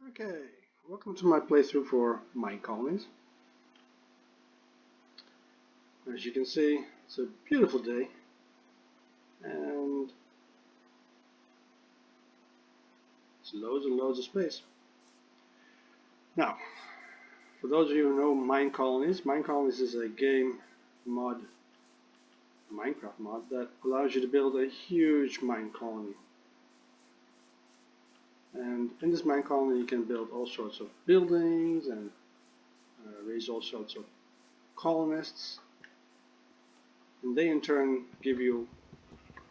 Okay, welcome to my playthrough for Minecolonies. As you can see, it's a beautiful day, and it's loads and loads of space. Now, for those of you who know Minecolonies is a game mod, a Minecraft mod, that allows you to build a huge mine colony. And in this mine colony you can build all sorts of buildings and raise all sorts of colonists. And they in turn give you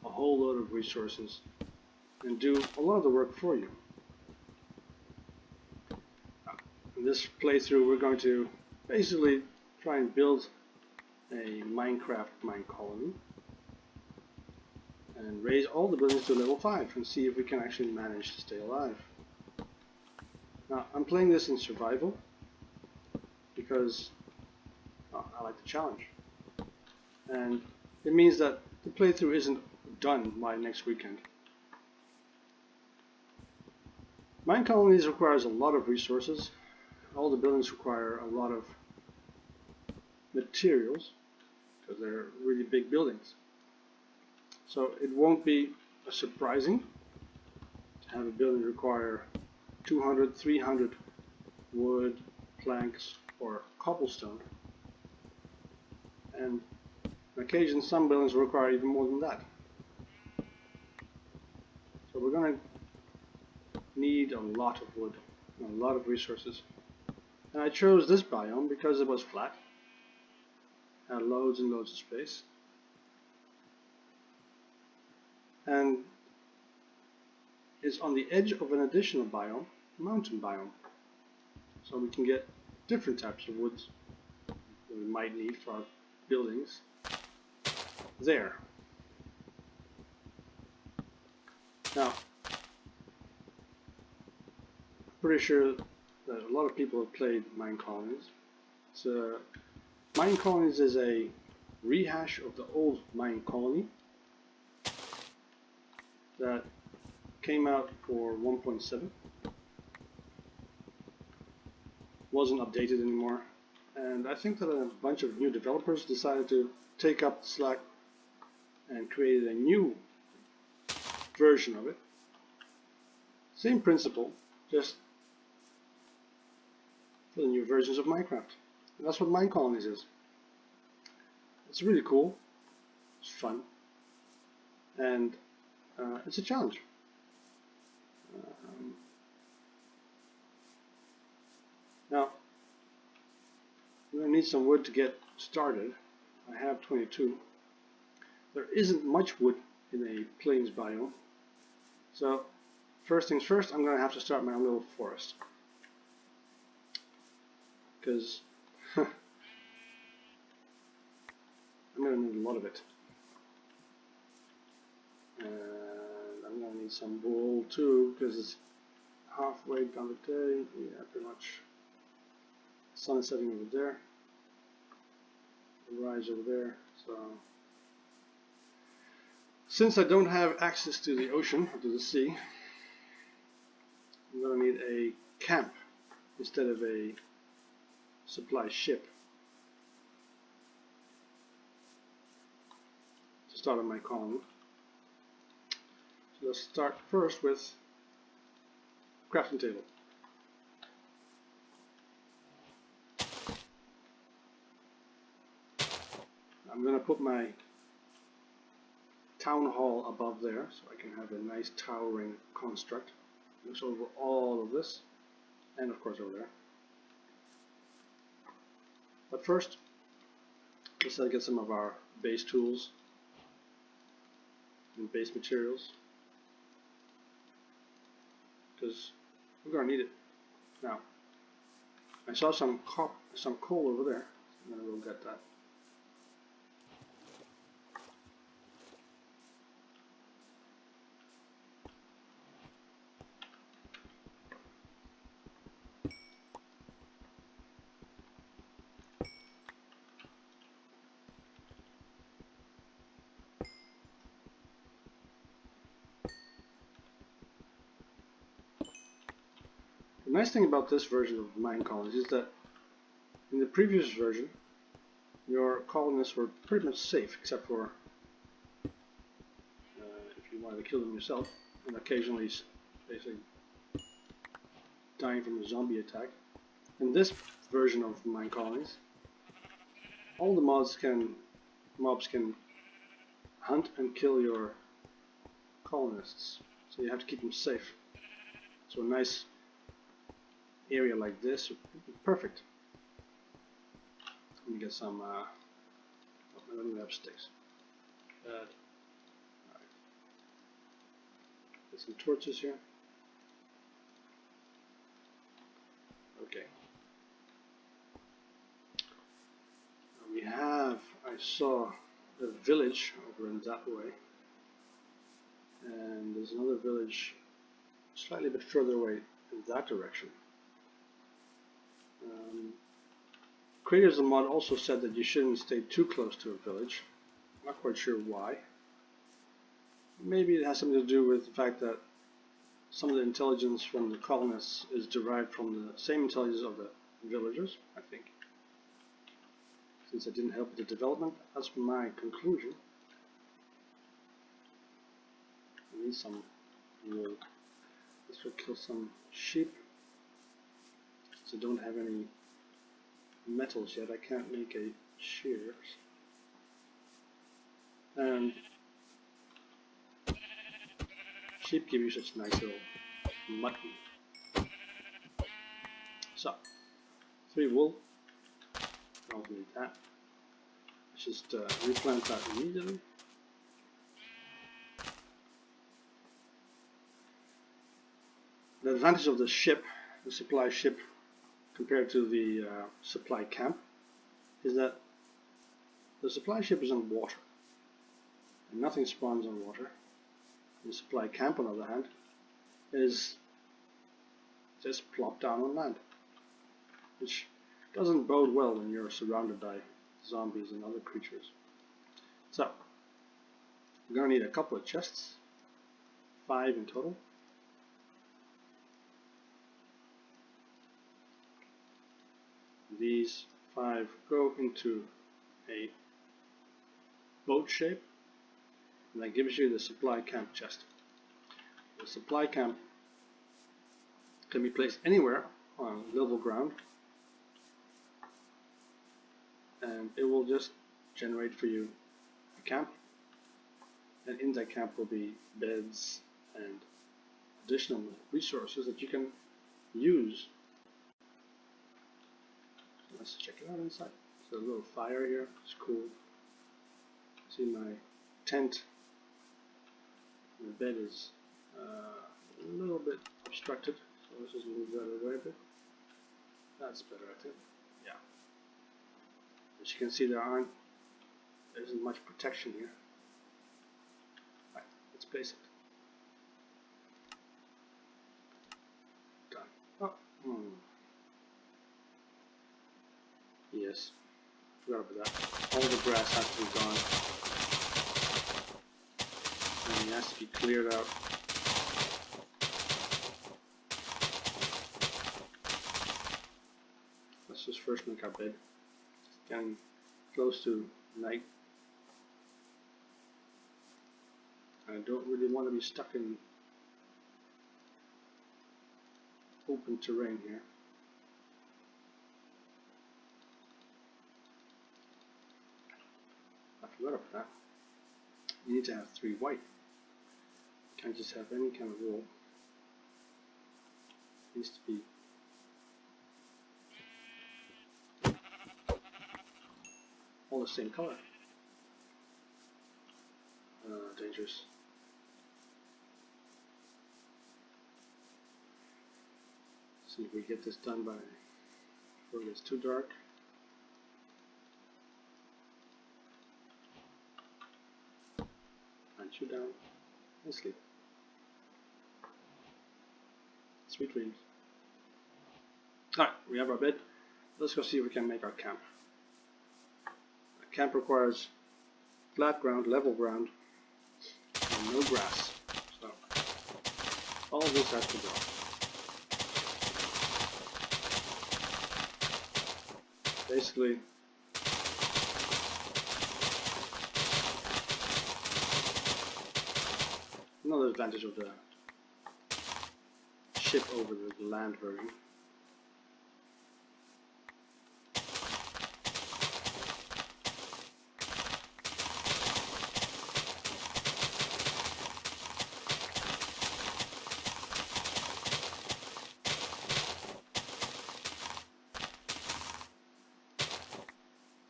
a whole load of resources and do a lot of the work for you. In this playthrough we're going to basically try and build a Minecraft mine colony and raise all the buildings to level 5 and see if we can actually manage to stay alive. Now I'm playing this in survival because I like the challenge, and it means that the playthrough isn't done by next weekend. Minecolonies requires a lot of resources. All the buildings require a lot of materials because they're really big buildings. So it won't be surprising to have a building require 200, 300 wood, planks, or cobblestone. And on occasion some buildings require even more than that. So we're going to need a lot of wood and a lot of resources. And I chose this biome because it was flat, had loads and loads of space, and is on the edge of an additional biome, mountain biome. So we can get different types of woods that we might need for our buildings there. Now, I'm pretty sure that a lot of people have played Minecolonies. Minecolonies is a rehash of the old Minecolony that came out for 1.7. Wasn't updated anymore, and I think that a bunch of new developers decided to take up the slack and created a new version of it. Same principle, just for the new versions of Minecraft. And that's what Minecolonies is. It's really cool, it's fun, and it's a challenge. Now, I'm going to need some wood to get started. I have 22. There isn't much wood in a plains biome. So, first things first, I'm going to have to start my own little forest. Because I'm going to need a lot of it. And I'm going to need some wool too, because it's halfway done the day. Yeah, pretty much. Sun is setting over there, the rise over there. So, since I don't have access to the ocean or to the sea, I'm going to need a camp instead of a supply ship to start on my colony. So let's start first with crafting table. I'm going to put my town hall above there so I can have a nice towering construct. Looks over all of this, and of course over there. But first, let's get some of our base tools and base materials, because we're going to need it. Now, I saw some coal over there, and then we'll get that. The nice thing about this version of Minecolonies is that in the previous version, your colonists were pretty much safe, except for if you wanted to kill them yourself, and occasionally basically dying from a zombie attack. In this version of Minecolonies, all the mobs can hunt and kill your colonists, so you have to keep them safe. So a nice area like this would be perfect. Let me get some. Let me have sticks. Alright. Get some torches here. Okay. We have. I saw a village over in that way, and there's another village slightly a bit further away in that direction. Creators of the mod also said that you shouldn't stay too close to a village. I'm not quite sure why. Maybe it has something to do with the fact that some of the intelligence from the colonists is derived from the same intelligence of the villagers, I think. Since it didn't help with the development, that's my conclusion. I need some wool. Let's go kill some sheep. Since I don't have any metals yet, I can't make a shears. And sheep give you such nice little mutton. So, 3 wool. I'll need that. Let's just replant that immediately. The advantage of the ship, the supply ship, compared to the supply camp, is that the supply ship is on water, and nothing spawns on water. The supply camp, on the other hand, is just plopped down on land, which doesn't bode well when you're surrounded by zombies and other creatures. So, we're going to need a couple of chests, 5 in total. These 5 go into a boat shape, and that gives you the supply camp chest. The supply camp can be placed anywhere on level ground, and it will just generate for you a camp, and in that camp will be beds and additional resources that you can use. Let's check it out inside. There's a little fire here. It's cool. See my tent. The bed is a little bit obstructed, so let's just move that away a bit. That's better, I think. Yeah. As you can see, there isn't much protection here. Right, let's place it. Done. Oh. Yes, forgot about that. All the grass has to be gone, and it has to be cleared out. Let's just first make our bed. It's getting close to night. I don't really want to be stuck in open terrain here. I forgot about that. You need to have 3 white. You can't just have any kind of wool. It needs to be all the same color. Dangerous. See if we get this done before it gets too dark. Hunt you down and sleep. Sweet dreams. Alright, we have our bed. Let's go see if we can make our camp. A camp requires flat ground, level ground, and no grass. So all this has to go. Basically, another advantage of the ship over the land version.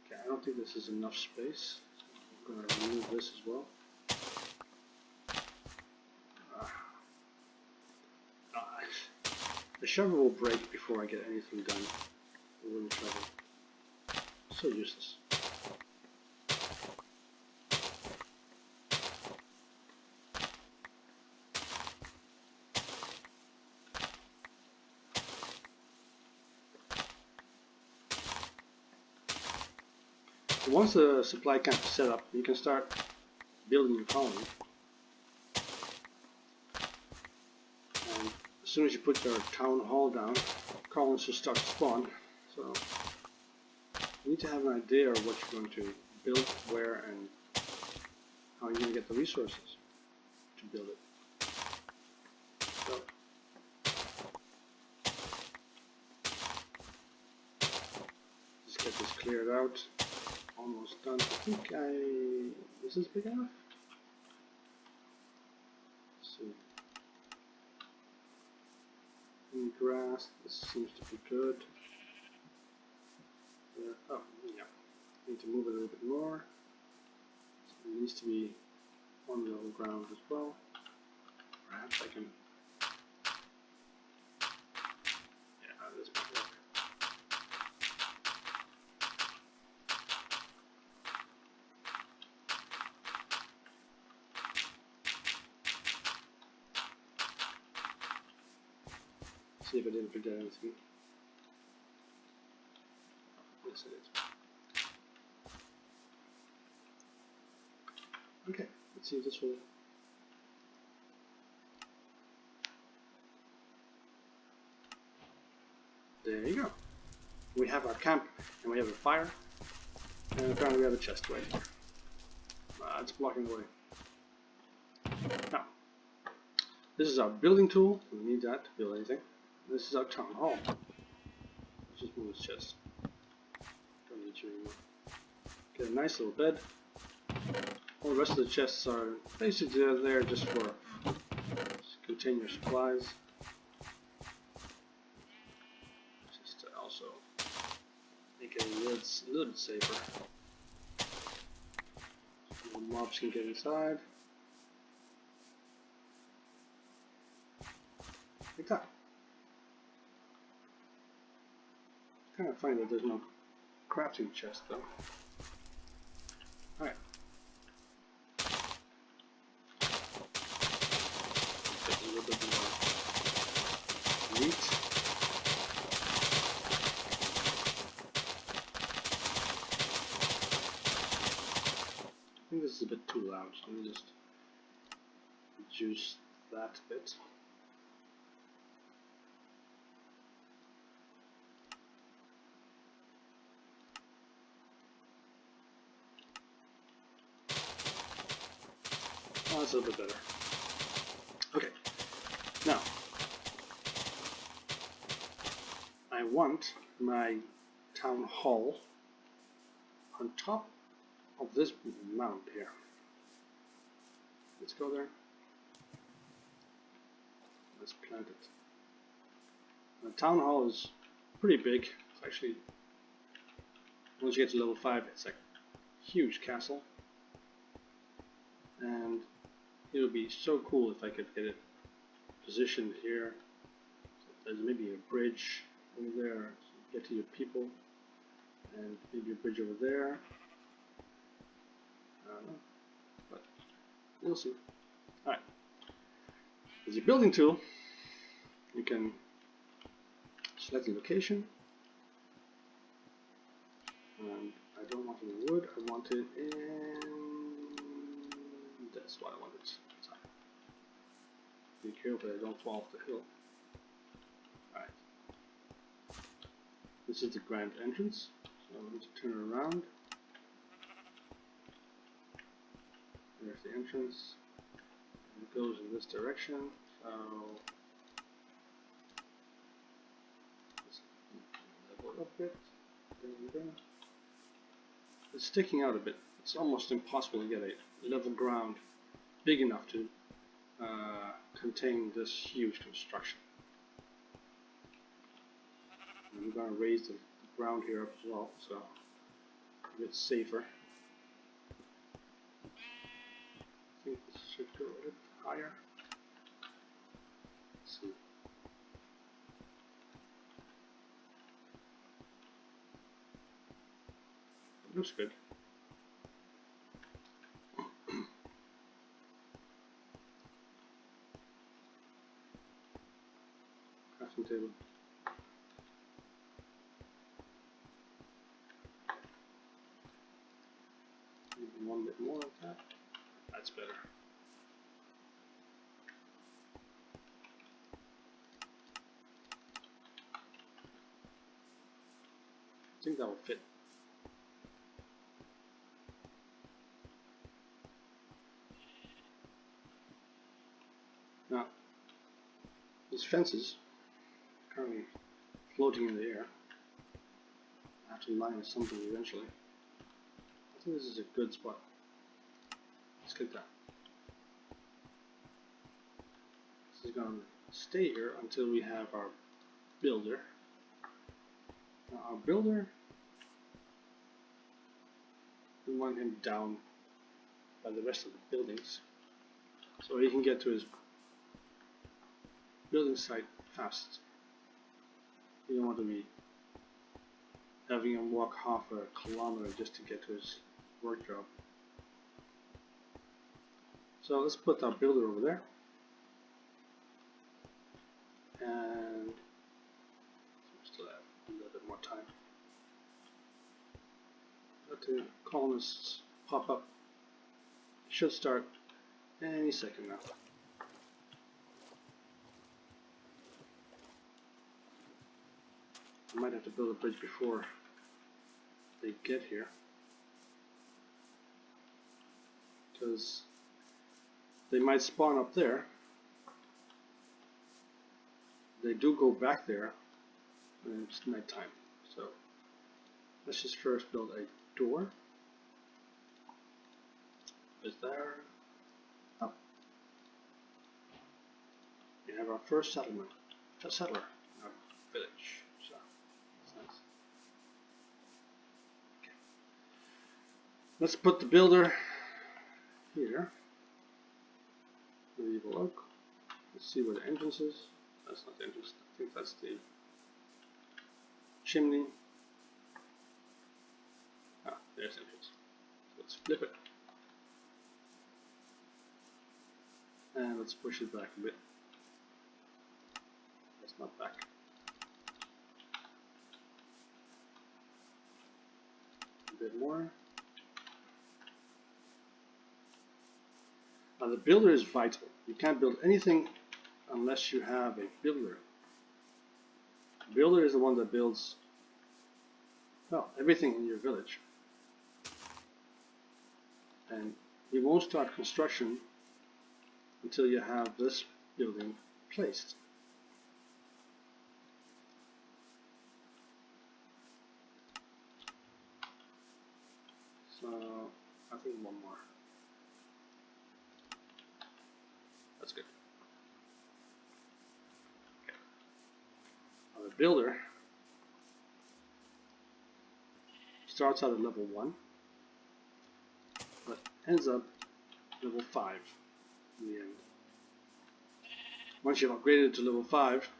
Okay, I don't think this is enough space. I'm going to remove this as well. The shovel will break before I get anything done. The wooden shovel. So useless. Once the supply camp is set up, you can start building your colony. And as soon as you put your town hall down, colonies will start to spawn. So you need to have an idea of what you're going to build, where, and how you're going to get the resources to build it. So just get this cleared out. Almost done. I think this is big enough. Let's see. In grass, this seems to be good. Oh, yeah. Need to move it a little bit more. So it needs to be on level ground as well. Perhaps I can. Yeah, this might work. See if I didn't forget anything. Yes, it is. Okay, let's see if this will. There you go. We have our camp, and we have a fire, and apparently we have a chest right here. It's blocking the way. Now, this is our building tool. We need that to build anything. This is our town hall. Let's just move this chest. Don't need you anymore. Get a nice little bed. All the rest of the chests are basically there just for contain your supplies. Just to also make it a little bit safer. So mobs can get inside. Like that. Kind of funny that there's no crafting chest though. Alright. Get a little bit more meat. I think this is a bit too loud, so let me just reduce that a bit. Oh, that's a little bit better. Okay, now I want my town hall on top of this mound here. Let's go there. Let's plant it. The town hall is pretty big. It's actually, once you get to level 5, it's like a huge castle. And it would be so cool if I could get it positioned here. So there's maybe a bridge over there to get to your people, and maybe a bridge over there. I don't know, but we'll see. Alright. As your building tool, you can select the location. And I don't want it in wood, I want it in. That's what I want it. Be careful that I don't fall off the hill. Alright. This is the grand entrance. So we need to turn it around. There's the entrance. It goes in this direction. So let's level up a bit. It's sticking out a bit. It's almost impossible to get a level ground big enough to contain this huge construction. And we're going to raise the ground here up as well, so a bit safer. I think this should go a bit higher. Let's see. It looks good. Crafting table. Maybe one bit more like that. That's better. I think that will fit. Now, these fences are currently floating in the air. I have to line with something eventually. I think this is a good spot. Let's get that. This is going to stay here until we have our builder. Now our builder, we want him down by the rest of the buildings so he can get to his building site fast. You don't want to be having him walk half a kilometer just to get to his work job. So let's put our builder over there. And still have a little bit more time. Let the colonists pop up. Should start any second now. I might have to build a bridge before they get here, because they might spawn up there. They do go back there when it's night time. So let's just first build a door. Is there? Up. We have our first settler in our village. So that's nice. Okay. Let's put the builder here. Medieval oak. Let's see where the entrance is. That's not the entrance. I think that's the chimney. Ah, there's the entrance. Let's flip it. And let's push it back a bit. That's not back. A bit more. Now the builder is vital. You can't build anything unless you have a builder. The builder is the one that builds, well, everything in your village. And you won't start construction until you have this building placed. So I think one more. That's good. Okay. Now the builder starts out at level 1, but ends up level 5 in the end. Once you've upgraded to level 5,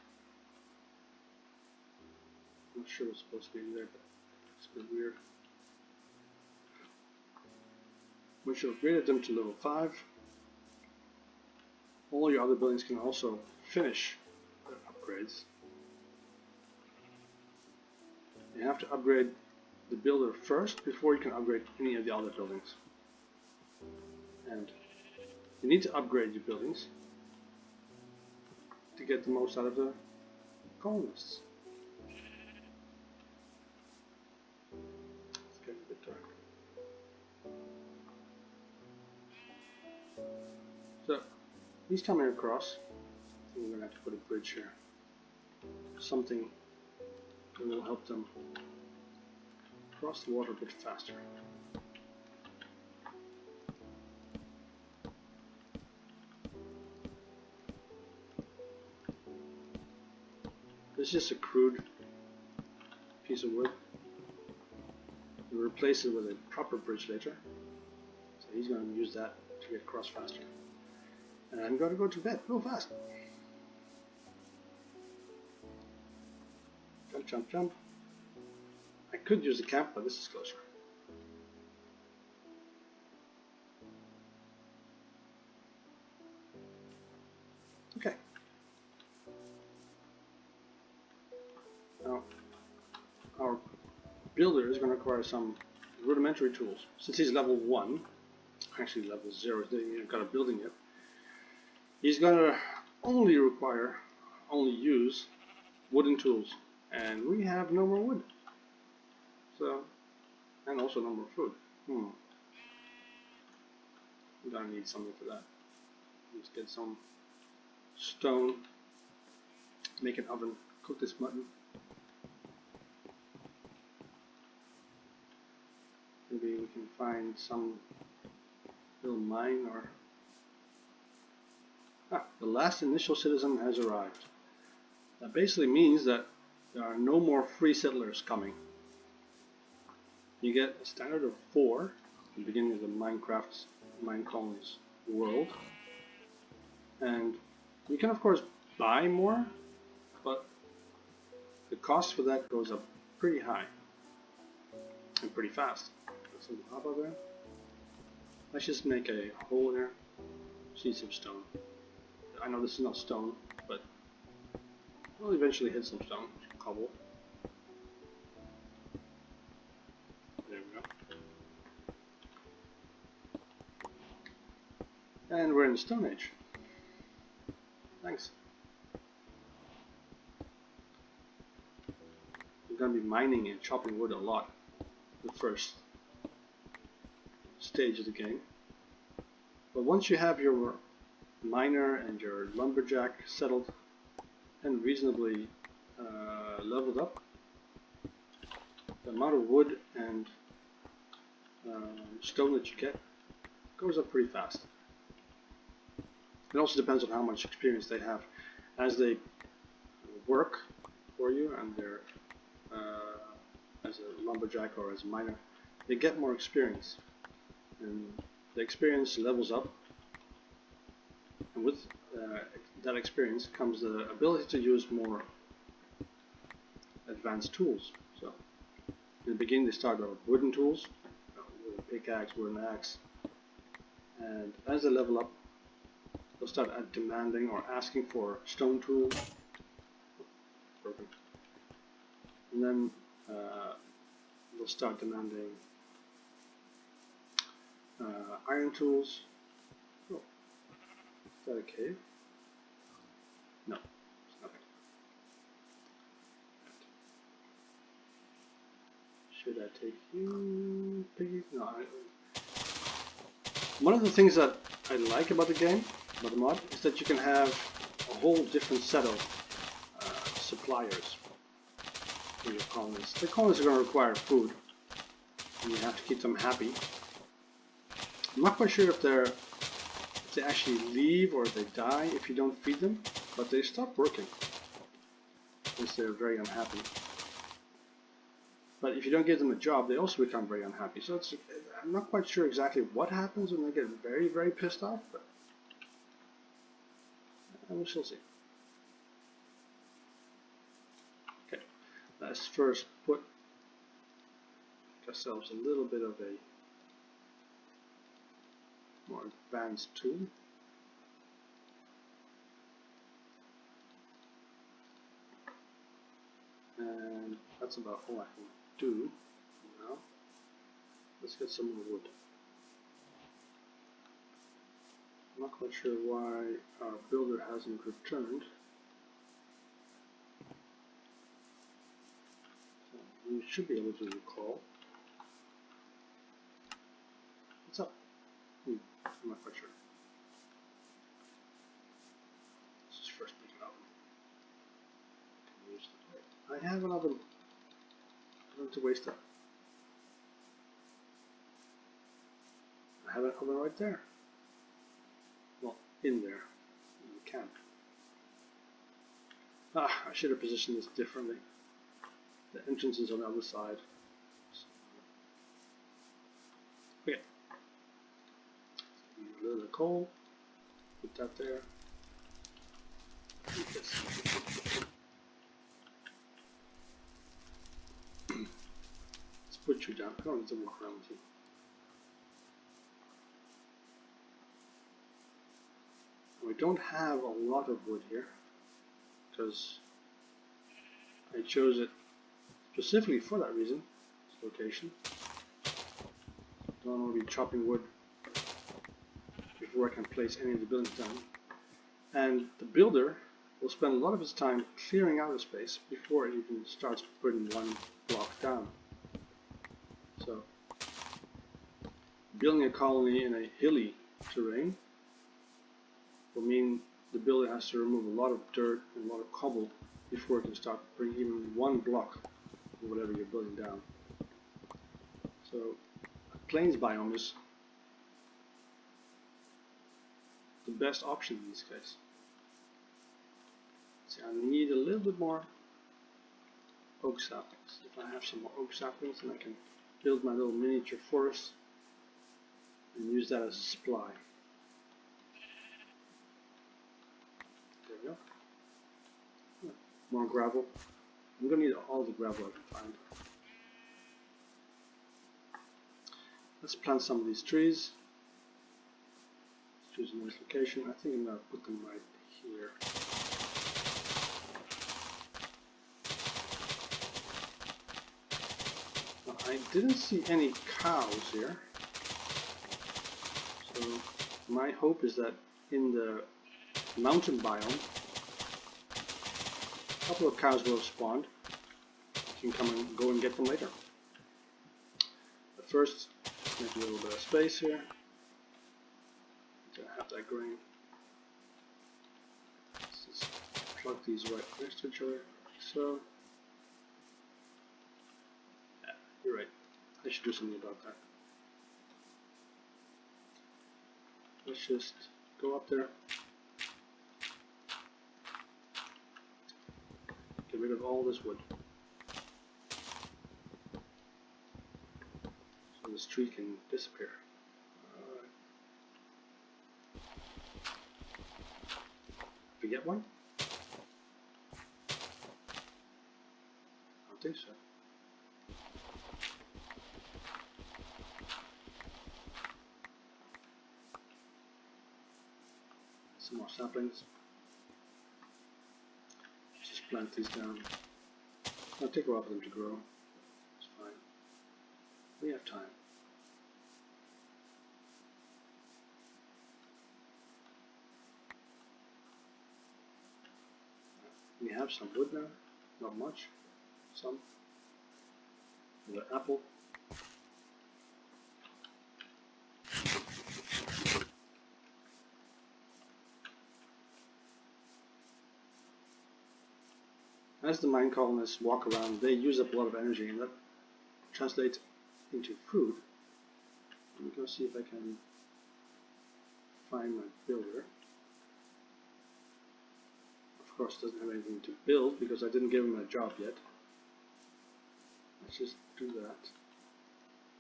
I'm not sure what's supposed to be in there, but it's a bit weird. Once you've upgraded them to level 5, all your other buildings can also finish their upgrades. You have to upgrade the builder first before you can upgrade any of the other buildings. And you need to upgrade your buildings to get the most out of the colonists. he's coming across. We're going to have to put a bridge here. Something that will help them cross the water a bit faster. This is just a crude piece of wood. We'll replace it with a proper bridge later. So he's going to use that to get across faster. And I'm going to go to bed real fast. Jump, jump, jump. I could use the camp, but this is closer. Okay. Now, our builder is going to require some rudimentary tools. Since he's level 1, actually level 0, he's got a building yet, he's going to only use wooden tools. And we have no more wood. So, and also no more food. We're going to need something for that. Let's get some stone, make an oven, cook this mutton. Maybe we can find some little mine or... the last initial citizen has arrived. That basically means that there are no more free settlers coming. You get a standard of 4 at the beginning of the Minecraft's Minecolonies world. And you can of course buy more, but the cost for that goes up pretty high and pretty fast. Put some lava there. Let's just make a hole there. See some stone. I know this is not stone, but we'll eventually hit some stone. Cobble. There we go. And we're in the Stone Age. Thanks. We're going to be mining and chopping wood a lot the first stage of the game. But once you have your miner and your lumberjack settled and reasonably leveled up, the amount of wood and stone that you get goes up pretty fast. It also depends on how much experience they have. As they work for you and they're as a lumberjack or as a miner, they get more experience, and the experience levels up, and with that experience comes the ability to use more advanced tools. So in the beginning they start with wooden tools, with a pickaxe, wooden axe, and as they level up they'll start demanding or asking for stone tools. Perfect. And then they'll start demanding iron tools. Oh, is that a cave? No, it's nothing. Should I take you, Piggy? No. One of the things that I like about the game, about the mod, is that you can have a whole different set of suppliers for your colonies. The colonies are going to require food, and you have to keep them happy. I'm not quite sure if they actually leave or if they die if you don't feed them, but they stop working since they're very unhappy. But if you don't give them a job, they also become very unhappy. So I'm not quite sure exactly what happens when they get very, very pissed off, but we shall see. Okay, let's first put ourselves a little bit of a more advanced tool. And that's about all I can do now. Let's get some more wood. I'm not quite sure why our builder hasn't returned. So we should be able to recall. What's up? I'm not quite sure. I have an oven. I don't have to waste that. I have an oven right there. Well, in there. In the camp. I should have positioned this differently. The entrance is on the other side. Okay. A little bit of coal. Put that there. Keep this. Let's put you down. I don't need to walk around with you. We don't have a lot of wood here because I chose it specifically for that reason, this location. I don't want to be chopping wood before I can place any of the buildings down. And the builder will spend a lot of his time clearing out the space before it even starts putting one block down. So, building a colony in a hilly terrain will mean the builder has to remove a lot of dirt and a lot of cobble before it can start putting even one block or whatever you're building down. So, a plains biome is the best option in this case. See, I need a little bit more oak saplings. If I have some more oak saplings, then I can build my little miniature forest and use that as a supply. There we go. More gravel. I'm going to need all the gravel I can find. Let's plant some of these trees. Let's choose a nice location. I think I'm going to put them right here. Now, I didn't see any cows here. So my hope is that in the mountain biome, a couple of cows will have spawned. You can come and go and get them later. But first, make a little bit of space here to have that grain. Let's just plug these right next to each other. So, yeah, you're right. I should do something about that. Let's just go up there. Get rid of all this wood. So this tree can disappear. Alright. Did we get one? I don't think so. Some more saplings. Just plant these down. It'll take a while for them to grow. It's fine. We have time. We have some wood now. Not much. Some. The apple. As the mine colonists walk around, they use up a lot of energy, and that translates into food. I'm going to see if I can find my builder. Of course, it doesn't have anything to build because I didn't give him a job yet. Let's just do that.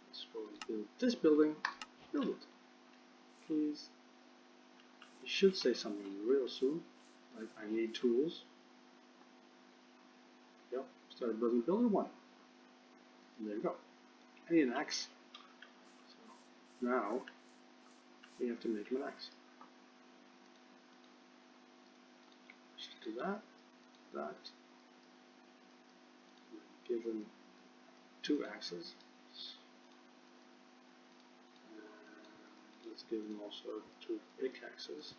Let's go and build this building. Build it, please. You should say something real soon, like I need tools. Yep, started building builder 1. And there you go. I need an axe. So now we have to make him an axe. Just do that, that. Give him 2 axes. And let's give him also 2 pickaxes.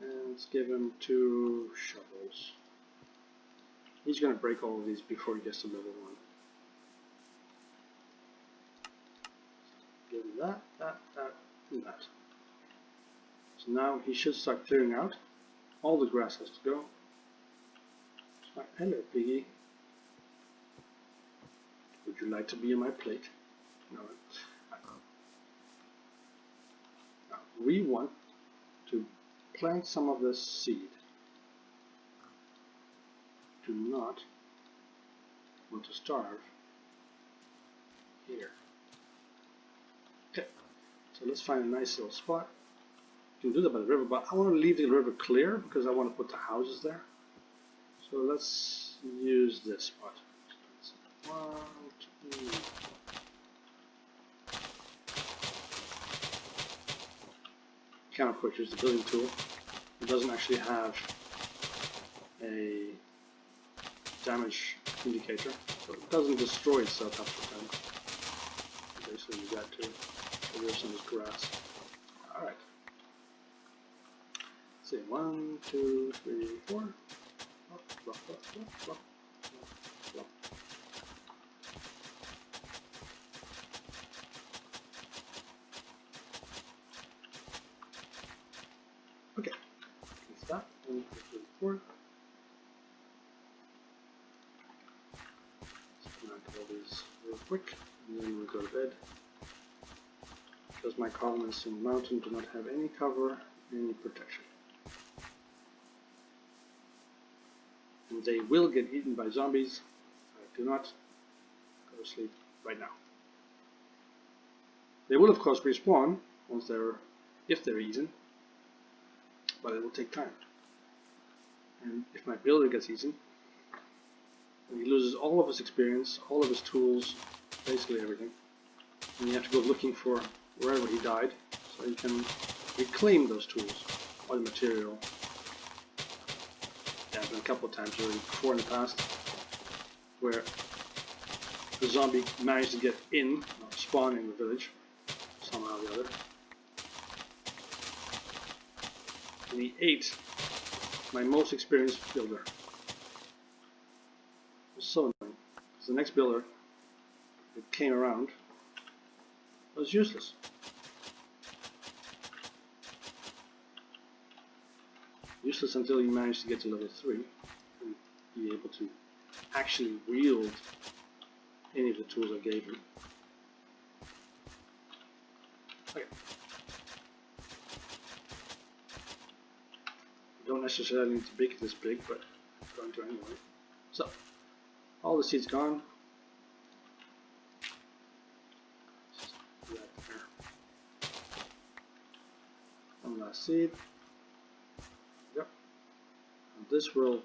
And let's give him 2 shovels. He's going to break all of these before he gets to level 1. Give him that, that, and that. So now he should start clearing out. All the grass has to go. Hello, piggy. Would you like to be on my plate? No. Now, we want to plant some of this seed. Do not want to starve here. Okay, so let's find a nice little spot. You can do that by the river, but I want to leave the river clear because I want to put the houses there. So let's use this spot. One, two. You can of course use the building tool. It doesn't actually have a damage indicator, so it doesn't destroy itself after time. Basically use that too. So there's some grass. Alright. Let's see, 1, 2, 3, 4. Okay, that's that. 1, 2, 3, 4. Let's connect all these real quick, and then we'll go to bed. Because my colonists in the mountain do not have any cover, any protection. And they will get eaten by zombies. I do not go to sleep right now. They will of course respawn once if they're eaten, but it will take time. And if my builder gets eaten, he loses all of his experience, all of his tools, basically everything. And you have to go looking for wherever he died, so you can reclaim those tools or the material. Yeah, I've done a couple of times already before in the past, where the zombie managed to get in, or spawn in the village, somehow or the other. And he ate my most experienced builder. It was so annoying, because the next builder that came around was useless. Useless until he managed to get to level 3 and be able to actually wield any of the tools I gave him. Okay. You don't necessarily need to make it this big, but I'm going to anyway. So, all the seeds gone. One last seed. Yep. And this will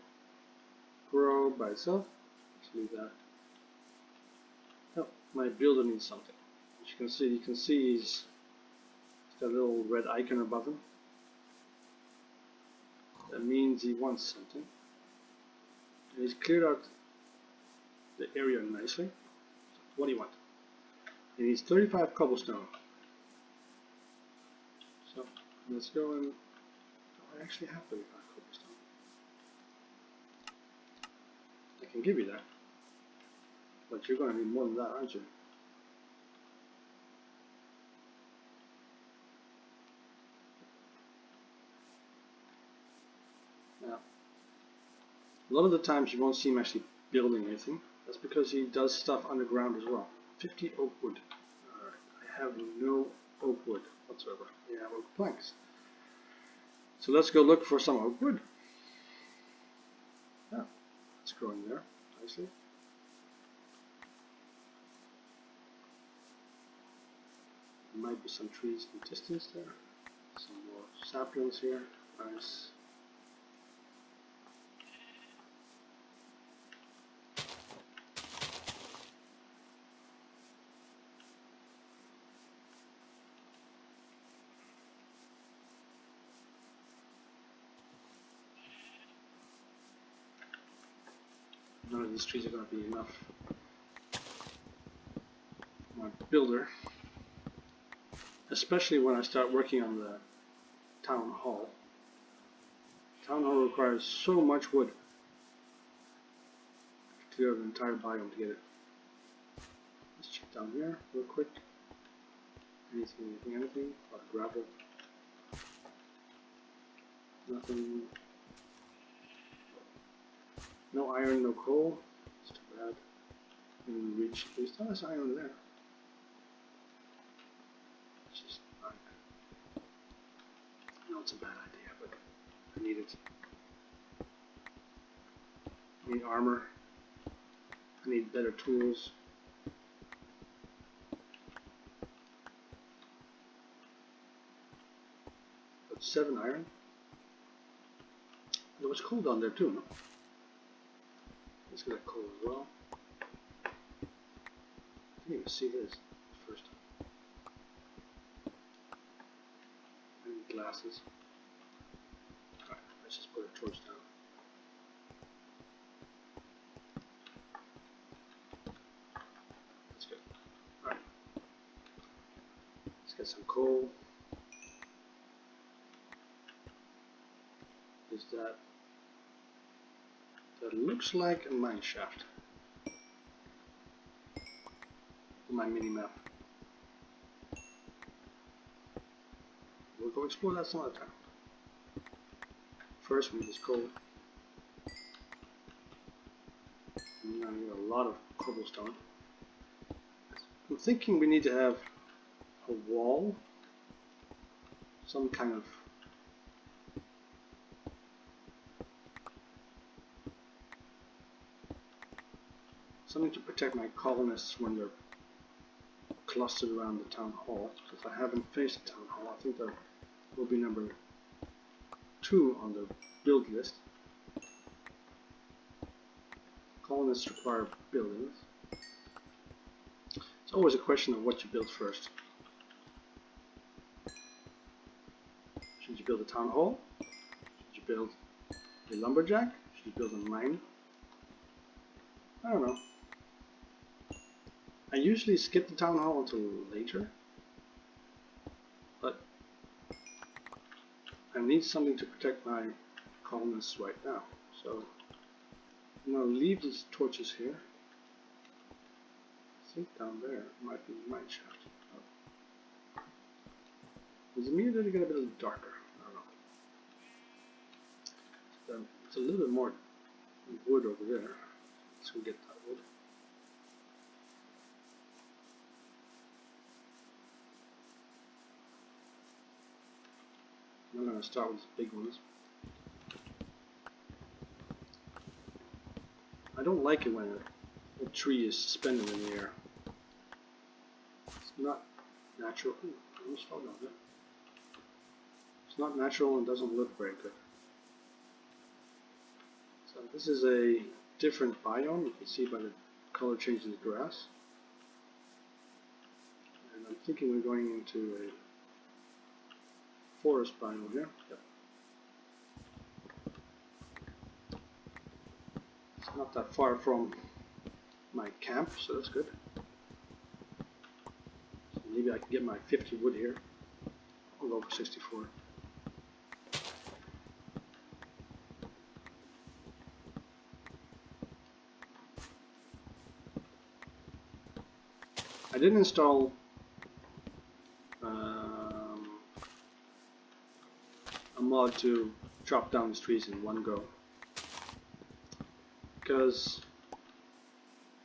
grow by itself. Let's leave that. Oh, my builder needs something. As you can see he's got a little red icon above him. That means he wants something. And he's cleared out the area nicely. What do you want? He needs 35 cobblestone. So let's go and I actually have 35 cobblestone. I can give you that. But you're going to need more than that, aren't you? Now, a lot of the times you won't see him actually building anything. That's because he does stuff underground as well. 50 oak wood. Alright, I have no oak wood whatsoever. We have oak planks. So let's go look for some oak wood. Yeah, it's growing there nicely. There might be some trees in the distance there. Some more saplings here. Nice. None of these trees are going to be enough. My builder, especially when I start working on the town hall. Town hall requires so much wood to clear the entire biome to get it. Let's check down here real quick. Anything? Gravel. Nothing. No iron, no coal. It's too bad. And we reach at least. Oh, there's iron there. It's just iron. I know it's a bad idea, but I need it. I need armor. I need better tools. But 7 iron. There was coal down there too, no? Let's get that coal as well. I didn't even see this first time. I need glasses. Alright, let's just put a torch down. That's good. Alright. Let's get some coal. Is that looks like a mine shaft on my mini map. We'll go explore that some other time. First we need this coal. And now we got a lot of cobblestone. I'm thinking we need to have a wall, some kind of something to protect my colonists when they're clustered around the town hall. If I haven't faced the town hall, I think that will be number 2 on the build list. Colonists require buildings. It's always a question of what you build first. Should you build a town hall? Should you build a lumberjack? Should you build a mine? I don't know. I usually skip the town hall until later, but I need something to protect my colonists right now. So I'm going to leave these torches here. I think down there might be the mine shaft. Oh. Is it me or did it get a bit darker? I don't know. It's a little bit more wood over there. Let's go get that wood. I'm going to start with the big ones. I don't like it when a tree is suspended in the air. It's not natural. Ooh, I almost fell down there. It's not natural and doesn't look very good. So this is a different biome. You can see by the color change in the grass. And I'm thinking we're going into a forest biome here. Yep. It's not that far from my camp, so that's good. So maybe I can get my 50 wood here. I'll go for 64. I didn't install a mod to chop down these trees in one go because,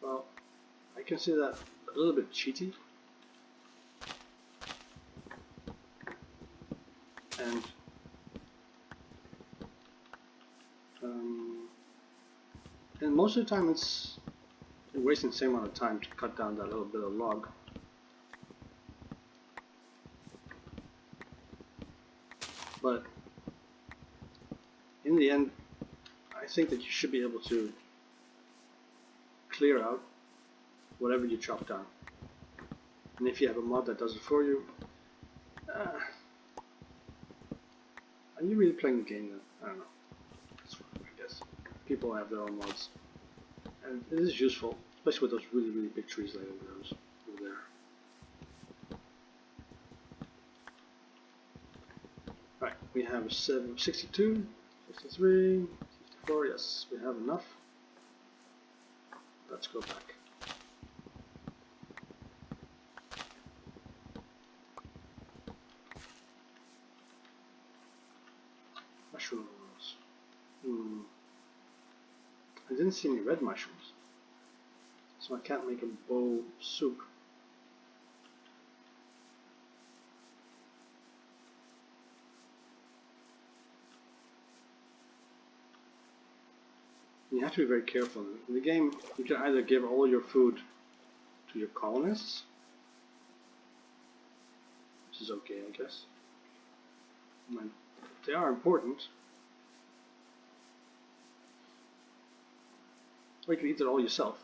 well, I consider that a little bit cheaty, and most of the time it's wasting the same amount of time to cut down that little bit of log. But in the end, I think that you should be able to clear out whatever you chop down. And if you have a mod that does it for you, are you really playing the game then? I don't know. That's fine, I guess. People have their own mods. And it is useful, especially with those really, really big trees like over there. Right, we have 62, 63, 64, yes, we have enough. Let's go back. Mushrooms. I didn't see any red mushrooms, so I can't make a bowl soup. You have to be very careful. In the game, you can either give all your food to your colonists, which is okay, I guess. They are important. Or you can eat it all yourself.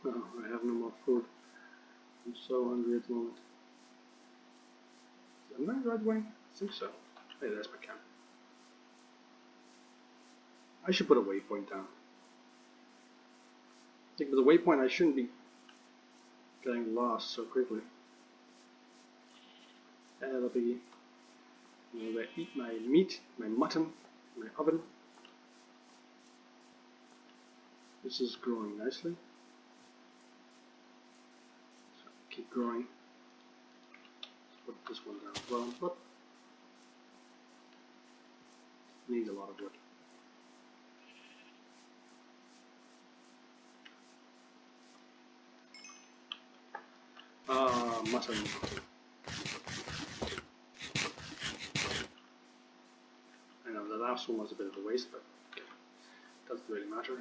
Oh, I have no more food. I'm so hungry at the moment. Am I the right way? I think so. Hey, there's my camp. I should put a waypoint down. I think with a waypoint I shouldn't be getting lost so quickly. That'll be... I eat my meat, my mutton, my oven. This is growing nicely. So keep growing. Let's put this one down as well, but need a lot of wood. Mutton. I know the last one was a bit of a waste, but okay. Doesn't really matter.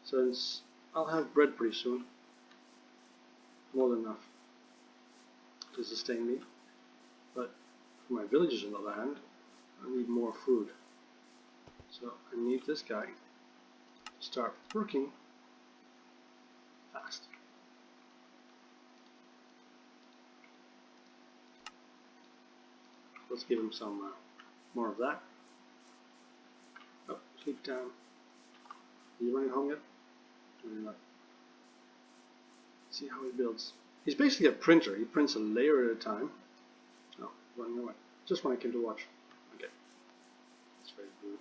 Since I'll have bread pretty soon. More than enough to sustain me. But for my villagers on the other hand, I need more food. So I need this guy to start working fast. Let's give him some more of that. Oh, sleep down. Are you running home yet? Maybe not. See how he builds. He's basically a printer. He prints a layer at a time. Oh, running away. Just when I came to watch. Okay. That's very rude.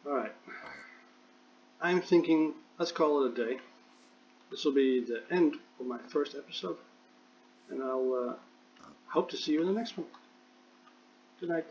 Alright. I'm thinking, let's call it a day. This will be the end of my first episode. And I'll hope to see you in the next one. Good night.